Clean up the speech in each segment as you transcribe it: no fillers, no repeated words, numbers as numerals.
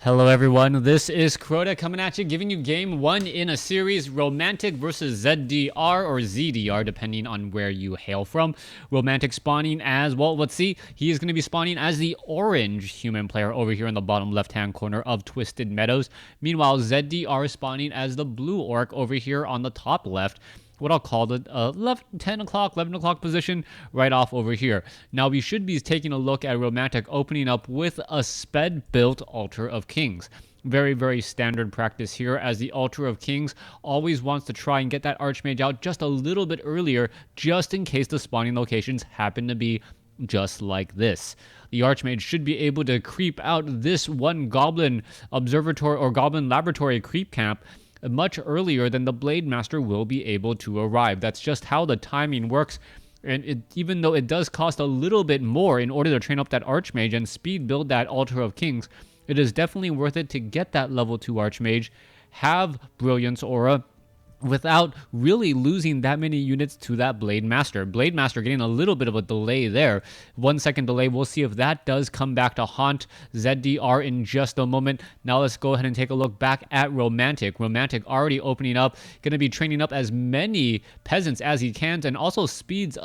Hello everyone, this is Crota coming at you, giving you game 1 in a series, Romantic versus ZDR or ZDR, depending on where you hail from. Romantic spawning as, well, let's see, he is going to be spawning as the orange human player over here in the bottom left-hand corner of Twisted Meadows. Meanwhile, ZDR is spawning as the blue orc over here on the top left. What I'll call the 10 o'clock, 11 o'clock position right off over here. Now, we should be taking a look at Romantic opening up with a sped-built Altar of Kings. Very, very standard practice here, as the Altar of Kings always wants to try and get that Archmage out just a little bit earlier, just in case the spawning locations happen to be just like this. The Archmage should be able to creep out this one Goblin Observatory or Goblin Laboratory creep camp much earlier than the Blade Master will be able to arrive. That's just how the timing works. And even though it does cost a little bit more in order to train up that Archmage and speed build that Altar of Kings, it is definitely worth it to get that level 2 Archmage, have Brilliance Aura, without really losing that many units to that Blade Master. Blade Master getting a little bit of a delay there. 1 second delay. We'll see if that does come back to haunt ZDR in just a moment. Now let's go ahead and take a look back at Romantic. Romantic already opening up, going to be training up as many peasants as he can, and also speed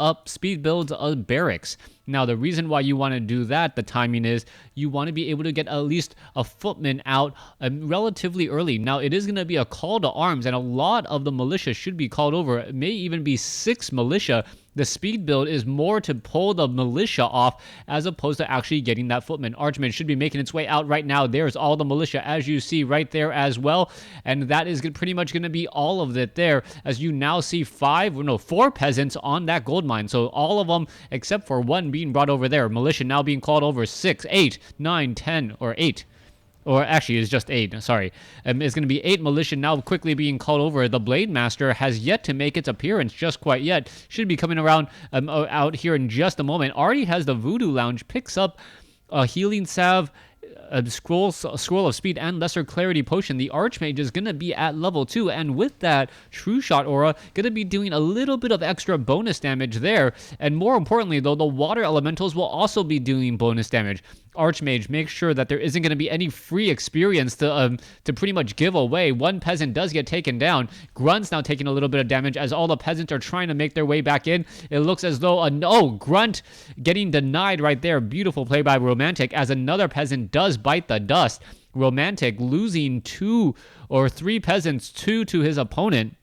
builds a barracks. Now, the reason why you want to do that, the timing is, you want to be able to get at least a footman out relatively early. Now, it is going to be a call to arms, and a lot of the militia should be called over. It may even be 6 militia. The speed build is more to pull the militia off as opposed to actually getting that footman. Archmage should be making its way out right now. There's all the militia, as you see right there as well. And that is pretty much going to be all of it there, as you now see 4 peasants on that gold mine. So all of them, except for 1 being brought over there. Militia now being called over. 6, 8, 9, 10, or 8. Or actually, it's just 8, sorry. It's going to be 8 militia now quickly being called over. The Blade Master has yet to make its appearance just quite yet. Should be coming around out here in just a moment. Already has the Voodoo Lounge, picks up a Healing Salve, a scroll of speed, and lesser clarity potion. The Archmage is going to be at level 2, and with that True Shot aura, going to be doing a little bit of extra bonus damage there. And more importantly, though, the water elementals will also be doing bonus damage. Archmage, make sure that there isn't going to be any free experience to pretty much give away. 1 peasant does get taken down. Grunt's now taking a little bit of damage as all the peasants are trying to make their way back in. It looks as though Grunt getting denied right there. Beautiful play by Romantic, as another peasant does bite the dust. Romantic losing 2 or 3 peasants, 2 to his opponent,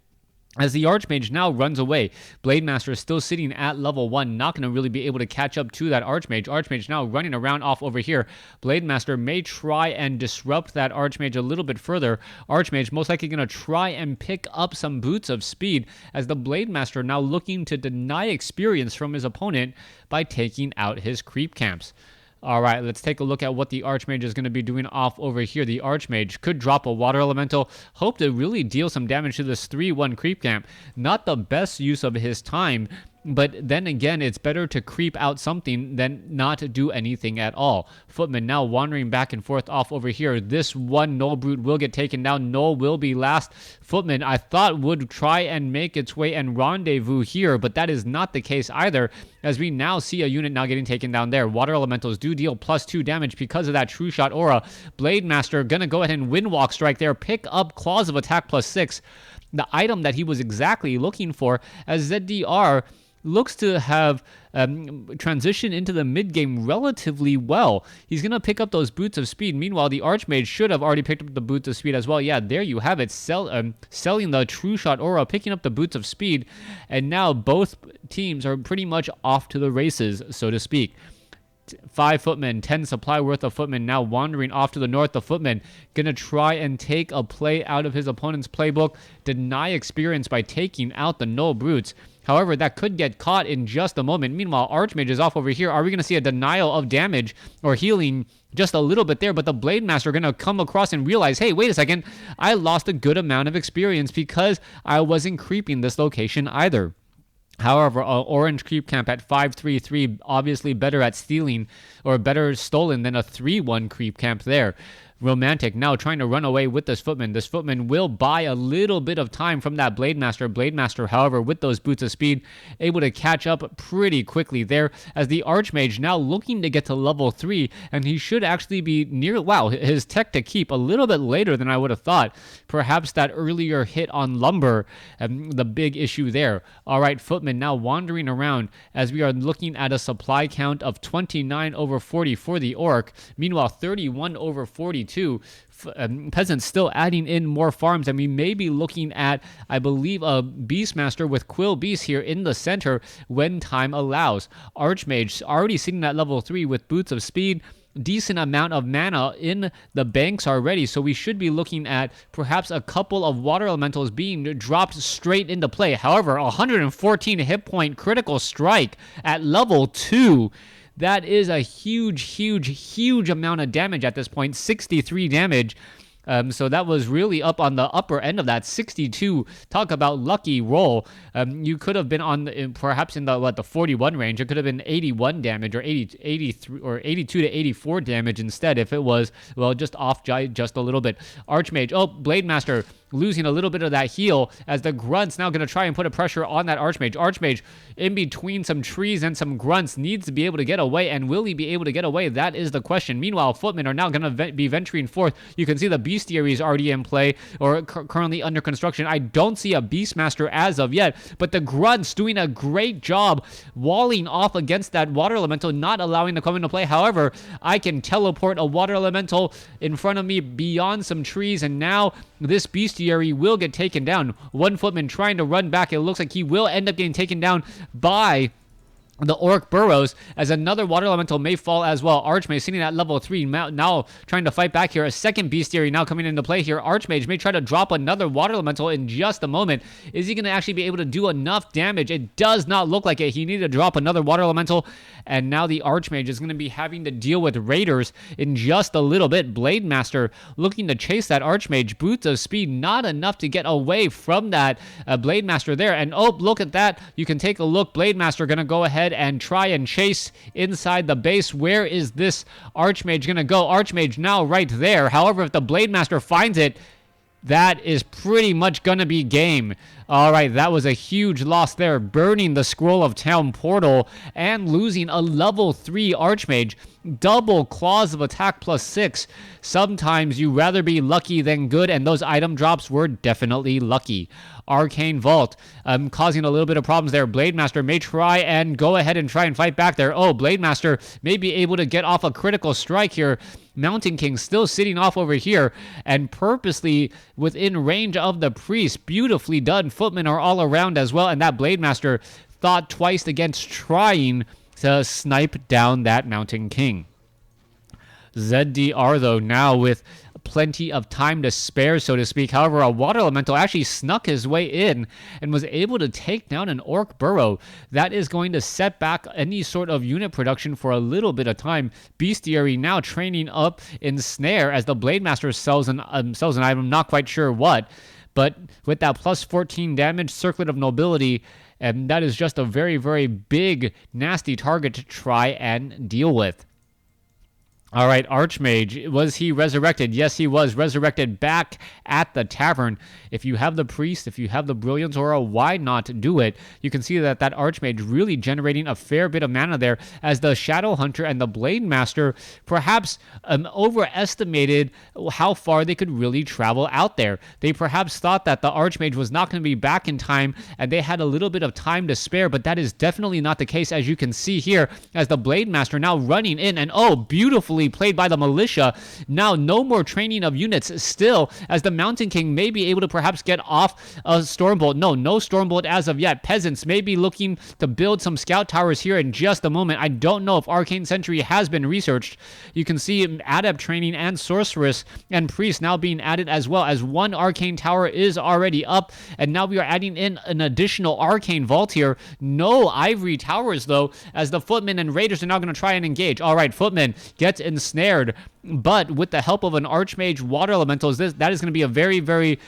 as the Archmage now runs away. Blade Master is still sitting at level 1, not going to really be able to catch up to that Archmage. Archmage now running around off over here. Blade Master may try and disrupt that Archmage a little bit further. Archmage most likely going to try and pick up some boots of speed, as the Blade Master now looking to deny experience from his opponent by taking out his creep camps. All right, let's take a look at what the Archmage is going to be doing off over here. The Archmage could drop a Water Elemental. Hope to really deal some damage to this 3-1 creep camp. Not the best use of his time, but then again, it's better to creep out something than not do anything at all. Footman now wandering back and forth off over here. This one Null Brute will get taken down. Null will be last. Footman, I thought, would try and make its way and rendezvous here, but that is not the case either, as we now see a unit now getting taken down there. Water Elementals do deal +2 damage because of that True Shot aura. Blade Master gonna go ahead and Windwalk Strike there. Pick up Claws of Attack +6. The item that he was exactly looking for, as ZDR looks to have transitioned into the mid-game relatively well. He's going to pick up those Boots of Speed. Meanwhile, the Archmage should have already picked up the Boots of Speed as well. Yeah, there you have it. Selling the True Shot aura, picking up the Boots of Speed. And now both teams are pretty much off to the races, so to speak. 5 footmen, 10 supply worth of footmen now wandering off to the north. The footman gonna try and take a play out of his opponent's playbook, deny experience by taking out the Null Brutes. However, that could get caught in just a moment. Meanwhile, Archmage is off over here. Are we going to see a denial of damage or healing just a little bit there? But the Blade Master are going to come across and realize, hey, wait a second, I lost a good amount of experience because I wasn't creeping this location either. However, orange creep camp at 533, obviously better at stealing or better stolen than a 3-1 creep camp there. Romantic now trying to run away with this Footman. This Footman will buy a little bit of time from that Blade Master. Blade Master, however, with those boots of speed, able to catch up pretty quickly there, as the Archmage now looking to get to level 3, and he should actually be near, wow, his tech to keep a little bit later than I would have thought. Perhaps that earlier hit on lumber, the big issue there. All right, Footman now wandering around as we are looking at a supply count of 29 over 40 for the Orc. Meanwhile, 31 over 42. Peasants still adding in more farms, and we may be looking at, I believe, a Beastmaster with Quill Beast here in the center when time allows. Archmage already sitting at level 3 with boots of speed, decent amount of mana in the banks already, so we should be looking at perhaps a couple of water elementals being dropped straight into play. However, 114 hit point critical strike at level 2. That is a huge amount of damage at this point. 63 damage. So that was really up on the upper end of that 62. Talk about lucky roll. You could have been perhaps in the 41 range. It could have been 81 damage or 83 or 82 to 84 damage instead if it was, well, just off just a little bit. Archmage. Oh, Blade Master losing a little bit of that heal as the Grunt's now going to try and put a pressure on that Archmage. Archmage in between some trees and some Grunts needs to be able to get away, and will he be able to get away? That is the question. Meanwhile, Footmen are now going to be venturing forth. You can see the Bestiary is already in play or currently under construction. I don't see a Beastmaster as of yet, but the Grunts doing a great job walling off against that Water Elemental, not allowing to come into play. However, I can teleport a Water Elemental in front of me beyond some trees, and now this Bestiary will get taken down. One Footman trying to run back. It looks like he will end up getting taken down by the Orc burrows, as another Water Elemental may fall as well. Archmage sitting at level 3, now trying to fight back here. A second Bestiary now coming into play here. Archmage may try to drop another Water Elemental in just a moment. Is he going to actually be able to do enough damage? It does not look like it. He needed to drop another Water Elemental, and now the Archmage is going to be having to deal with Raiders in just a little bit. Blade Master looking to chase that Archmage. Boots of speed, not enough to get away from that Blade Master there. And oh, look at that. You can take a look. Blade Master going to go ahead and try and chase inside the base. Where is this Archmage gonna go? Archmage now right there. However, if the Blade Master finds it, that is pretty much gonna be game. All right, that was a huge loss there, burning the Scroll of Town portal and losing a level 3 Archmage. Double claws of attack plus 6. Sometimes you rather be lucky than good, and those item drops were definitely lucky. Arcane Vault causing a little bit of problems there. Blade Master may try and go ahead and try and fight back there. Oh, Blade Master may be able to get off a critical strike here. Mountain King still sitting off over here and purposely within range of the priest. Beautifully done. Footmen are all around as well, and that Blade Master thought twice against trying to snipe down that Mountain King. ZDR, though, now with plenty of time to spare, so to speak. However, a Water Elemental actually snuck his way in and was able to take down an Orc burrow. That is going to set back any sort of unit production for a little bit of time. Bestiary now training up in Snare as the Blade Master sells an item, not quite sure what. But with that plus 14 damage, Circlet of Nobility, and that is just a very, very big, nasty target to try and deal with. All right, Archmage, was he resurrected? Yes, he was resurrected back at the tavern. If you have the Priest, if you have the Brilliance Aura, why not do it? You can see that Archmage really generating a fair bit of mana there, as the Shadow Hunter and the Blade Master perhaps overestimated how far they could really travel out there. They perhaps thought that the Archmage was not going to be back in time, and they had a little bit of time to spare, but that is definitely not the case, as you can see here, as the Blade Master now running in, and oh, beautifully played by the militia. Now no more training of units still, as the Mountain King may be able to perhaps get off a Stormbolt. No Stormbolt as of yet. Peasants may be looking to build some scout towers here in just a moment. I don't know if Arcane Sentry has been researched. You can see Adept training and Sorceress and Priest now being added, as well as one Arcane Tower is already up, and now we are adding in an additional Arcane Vault here. No Ivory Towers though, as the Footmen and Raiders are now going to try and engage. All right, Footmen gets ensnared. But with the help of an Archmage Water Elementals, that is going to be a very, very,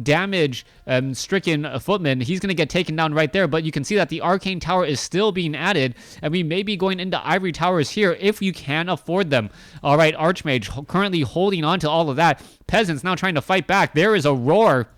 damage-stricken footman. He's going to get taken down right there, but you can see that the Arcane Tower is still being added, and we may be going into Ivory Towers here if you can afford them. All right, Archmage currently holding on to all of that. Peasants now trying to fight back. There is a roar.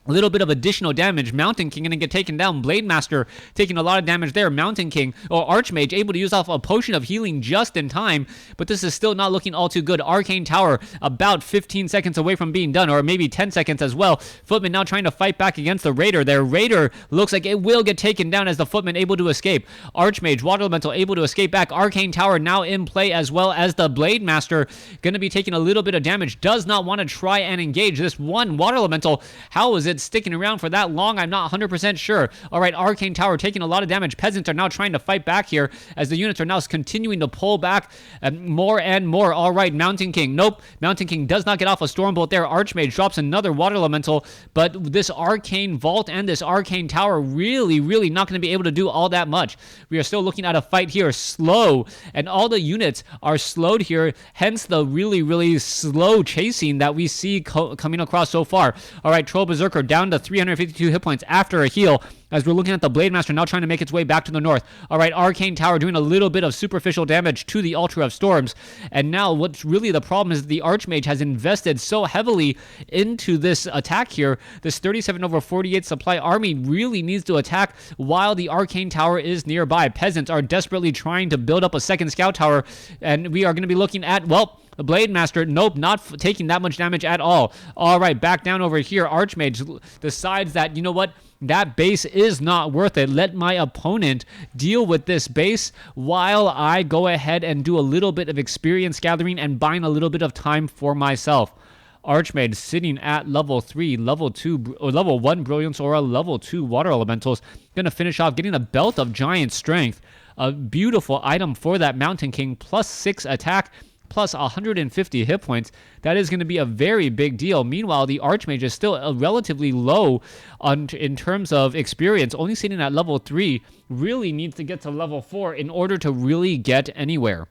A little bit of additional damage. Mountain King gonna get taken down. Blade Master taking a lot of damage there. Mountain King or Archmage able to use off a potion of healing just in time, but this is still not looking all too good. Arcane Tower about 15 seconds away from being done, or maybe 10 seconds as well. Footman now trying to fight back against the Raider. Their Raider looks like it will get taken down as the Footman able to escape. Archmage, Water Elemental able to escape back. Arcane Tower now in play as well as the Blade Master gonna be taking a little bit of damage. Does not want to try and engage this one Water Elemental. How is it sticking around for that long? I'm not 100% sure. All right, Arcane Tower taking a lot of damage. Peasants are now trying to fight back here as the units are now continuing to pull back more and more. All right, Mountain King. Nope. Mountain King does not get off a Stormbolt there. Archmage drops another Water Elemental, but this Arcane Vault and this Arcane Tower really, really not going to be able to do all that much. We are still looking at a fight here. Slow, and all the units are slowed here, hence the really, really slow chasing that we see coming across so far. All right, Troll Berserker down to 352 hit points after a heal, as we're looking at the Blade Master now trying to make its way back to the north. All right, Arcane Tower doing a little bit of superficial damage to the Ultra of Storms. And now what's really the problem is the Archmage has invested so heavily into this attack here. This 37/48 supply army really needs to attack while the Arcane Tower is nearby. Peasants are desperately trying to build up a second Scout Tower, and we are going to be looking at, well, the Blade Master, nope, not taking that much damage at all. All right, back down over here. Archmage decides that, you know what, that base is not worth it. Let my opponent deal with this base while I go ahead and do a little bit of experience gathering and buying a little bit of time for myself. Archmage sitting at level 3, level 2, or level 1 Brilliance Aura, level 2 Water Elementals. Gonna finish off getting a Belt of Giant Strength. A beautiful item for that Mountain King, plus 6 attack, plus 150 hit points. That is going to be a very big deal. Meanwhile, the Archmage is still relatively low in terms of experience, only sitting at level 3, really needs to get to level 4 in order to really get anywhere.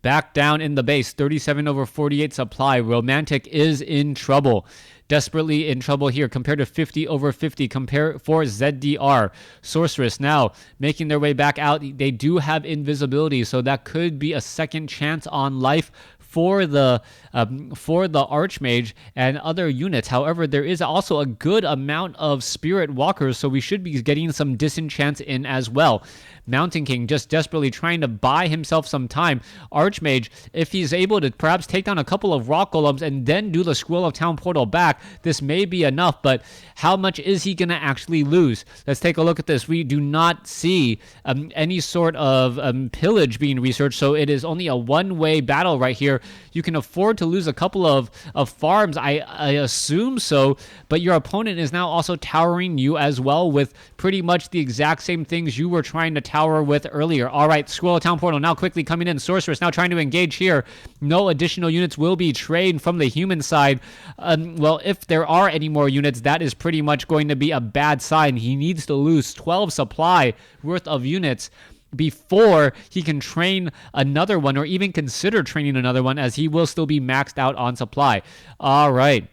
Back down in the base, 37/48 supply. Romantic is in trouble. Desperately in trouble here compared to 50/50 for ZDR. Sorceress now making their way back out. They do have invisibility, so that could be a second chance on life for the Archmage and other units. However, there is also a good amount of Spirit Walkers, so we should be getting some disenchants in as well. Mountain King just desperately trying to buy himself some time. Archmage, if he's able to perhaps take down a couple of Rock Golems and then do the Scroll of Town Portal back, this may be enough, but how much is he going to actually lose? Let's take a look at this. We do not see any sort of pillage being researched, so it is only a one-way battle right here. You can afford to lose a couple of farms, I assume so, but your opponent is now also towering you as well with pretty much the exact same things you were trying to tower with earlier. All right, Scroll of Town Portal now quickly coming in. Sorceress now trying to engage here. No additional units will be trained from the human side. Well, if there are any more units, that is pretty much going to be a bad sign. He needs to lose 12 supply worth of units before he can train another one or even consider training another one, as he will still be maxed out on supply. All right.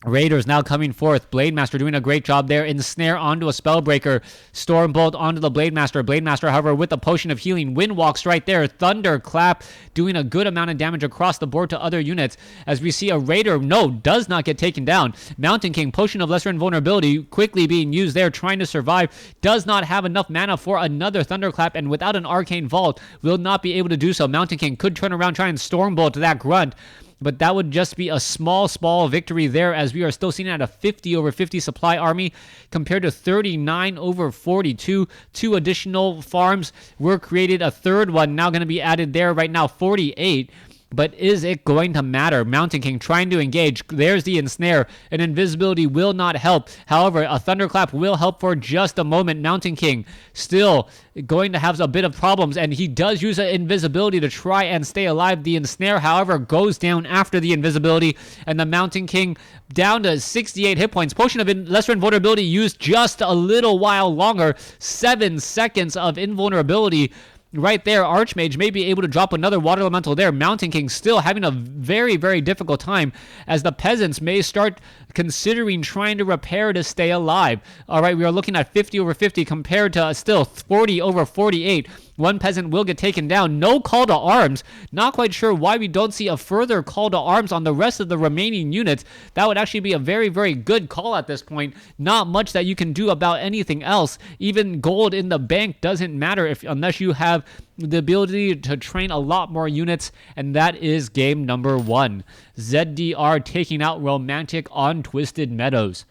Raiders now coming forth. Blade Master doing a great job there. Ensnare onto a Spellbreaker. Stormbolt onto the Blade Master. Blade Master, however, with the Potion of Healing. Windwalks right there. Thunderclap doing a good amount of damage across the board to other units. As we see a Raider, does not get taken down. Mountain King, Potion of Lesser Invulnerability, quickly being used there, trying to survive. Does not have enough mana for another Thunderclap, and without an Arcane Vault, will not be able to do so. Mountain King could turn around, try and Stormbolt that Grunt, but that would just be a small victory there, as we are still seeing at a 50/50 supply army compared to 39/42. 2 additional farms were created. A third one now going to be added there right now, 48. But is it going to matter? Mountain King trying to engage. There's the Ensnare. An invisibility will not help. However, a Thunderclap will help for just a moment. Mountain King still going to have a bit of problems, and he does use an invisibility to try and stay alive. The Ensnare, however, goes down after the invisibility, and the Mountain King down to 68 hit points. Potion of Lesser Invulnerability used just a little while longer. 7 seconds of invulnerability. right there, Archmage may be able to drop another Water Elemental there. Mountain King still having a very, very difficult time as the peasants may start considering trying to repair to stay alive. All right, we are looking at 50 over 50 compared to still 40 over 48. One peasant will get taken down. No call to arms. Not quite sure why we don't see a further call to arms on the rest of the remaining units. That would actually be a very, very good call at this point. Not much that you can do about anything else. Even gold in the bank doesn't matter unless you have the ability to train a lot more units, and that is game number 1. ZDR taking out Romantic on Twisted Meadows.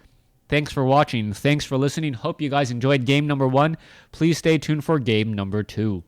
Thanks for watching. Thanks for listening. Hope you guys enjoyed game number 1. Please stay tuned for game number 2.